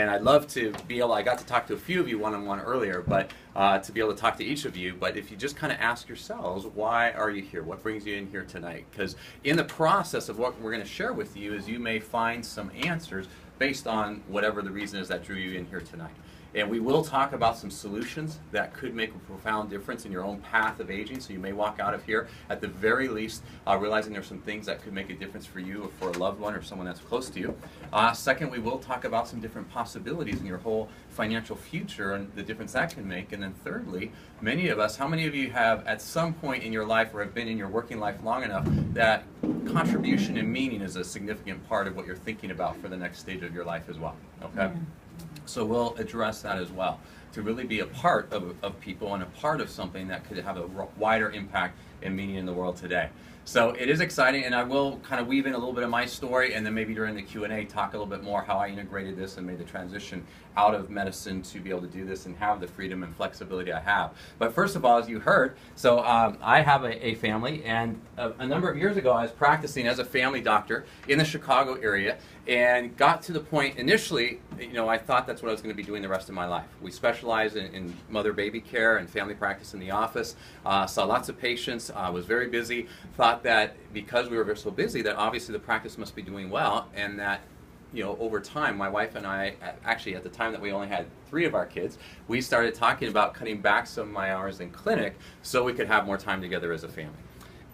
And I'd love to be able, I got to talk to a few of you one-on-one earlier, but to be able to talk to each of you. But if you just kind of ask yourselves, why are you here? What brings you in here tonight? Because in the process of what we're going to share with you is you may find some answers based on whatever the reason is that drew you in here tonight. And we will talk about some solutions that could make a profound difference in your own path of aging. So you may walk out of here, at the very least, realizing there's some things that could make a difference for you or for a loved one or someone that's close to you. Second, we will talk about some different possibilities in your whole financial future and the difference that can make. And then thirdly, many of us, how many of you have at some point in your life or have been in your working life long enough that contribution and meaning is a significant part of what you're thinking about for the next stage of your life as well? Okay? So we'll address that as well, to really be a part of people and a part of something that could have a wider impact and meaning in the world today. So it is exciting, and I will kind of weave in a little bit of my story, and then maybe during the Q&A talk a little bit more how I integrated this and made the transition out of medicine to be able to do this and have the freedom and flexibility I have. But first of all, as you heard, so I have a family, and a number of years ago I was practicing as a family doctor in the Chicago area, and got to the point initially, you know, I thought that's what I was going to be doing the rest of my life. We specialize in mother-baby care and family practice in the office, saw lots of patients, was very busy, thought that because we were so busy that obviously the practice must be doing well, and that, you know, over time, my wife and I, actually at the time that we only had 3 of our kids, we started talking about cutting back some of my hours in clinic so we could have more time together as a family.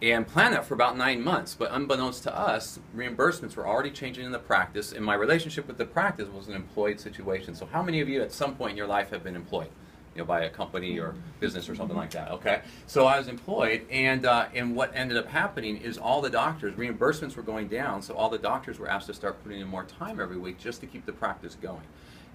And planned that for about 9 months, but unbeknownst to us, reimbursements were already changing in the practice, and my relationship with the practice was an employed situation. So how many of you at some point in your life have been employed? You know, by a company or business or something like that, okay? So I was employed, and what ended up happening is all the doctors, reimbursements were going down, so all the doctors were asked to start putting in more time every week just to keep the practice going.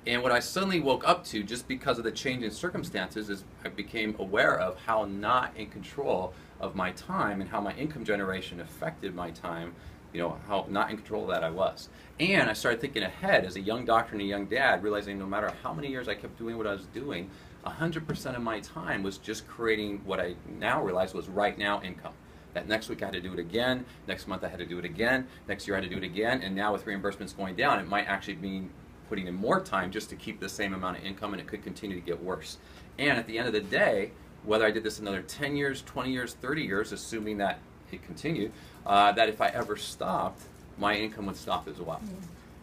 And what I suddenly woke up to, just because of the change in circumstances, is I became aware of how not in control of my time and how my income generation affected my time, you know, how not in control of that I was. And I started thinking ahead as a young doctor and a young dad, realizing no matter how many years I kept doing what I was doing, 100% of my time was just creating what I now realize was right now income. That next week I had to do it again, next month I had to do it again, next year I had to do it again, and now with reimbursements going down, it might actually mean putting in more time just to keep the same amount of income, and it could continue to get worse. And at the end of the day, whether I did this another 10 years, 20 years, 30 years, assuming that it continued, that if I ever stopped, my income would stop as well.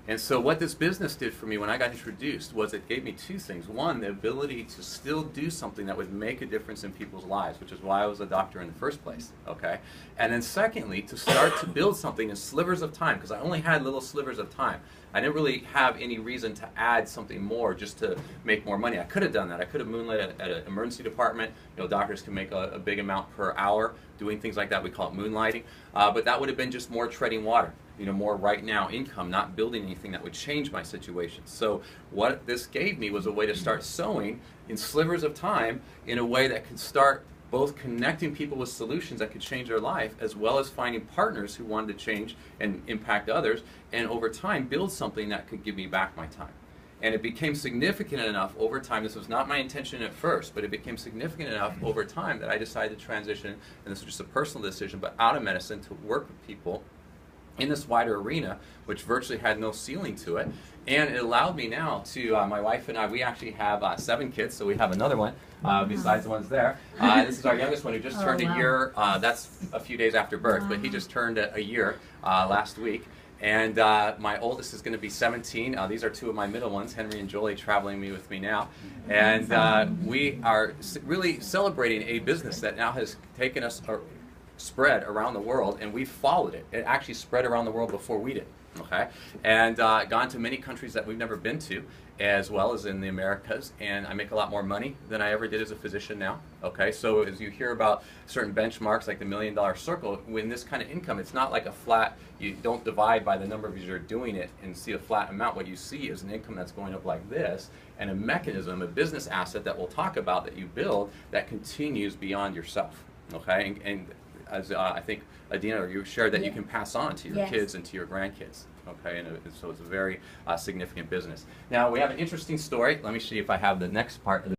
And so what this business did for me when I got introduced was it gave me 2 things. One, the ability to still do something that would make a difference in people's lives, which is why I was a doctor in the first place, okay? And then secondly, to start to build something in slivers of time, because I only had little slivers of time. I didn't really have any reason to add something more just to make more money. I could have done that. I could have moonlighted at an emergency department. You know, doctors can make a big amount per hour doing things like that. We call it moonlighting. But that would have been just more treading water. You know, more right now income, not building anything that would change my situation. So what this gave me was a way to start sowing in slivers of time in a way that could start both connecting people with solutions that could change their life, as well as finding partners who wanted to change and impact others, and over time build something that could give me back my time. And it became significant enough over time, this was not my intention at first, but it became significant enough over time that I decided to transition, and this was just a personal decision, but out of medicine to work with people in this wider arena, which virtually had no ceiling to it. And it allowed me now to, my wife and I, we actually have 7 kids, so we have another one besides the ones there. This is our youngest one who just turned a year. That's a few days after birth, but he just turned a year last week. And my oldest is going to be 17. These are 2 of my middle ones, Henry and Jolie, traveling with me now. And we are really celebrating a business that now has taken us spread around the world, and we followed it. It actually spread around the world before we did, okay? And gone to many countries that we've never been to, as well as in the Americas, and I make a lot more money than I ever did as a physician now, okay? So as you hear about certain benchmarks like the $1 Million Circle, when this kind of income, it's not like a flat, you don't divide by the number of years you're doing it and see a flat amount. What you see is an income that's going up like this, and a mechanism, a business asset that we'll talk about that you build that continues beyond yourself, okay? And as I think Adina, you shared that you can pass on to your kids and to your grandkids. Okay, and so it's a very significant business. Now we have an interesting story. Let me see if I have the next part of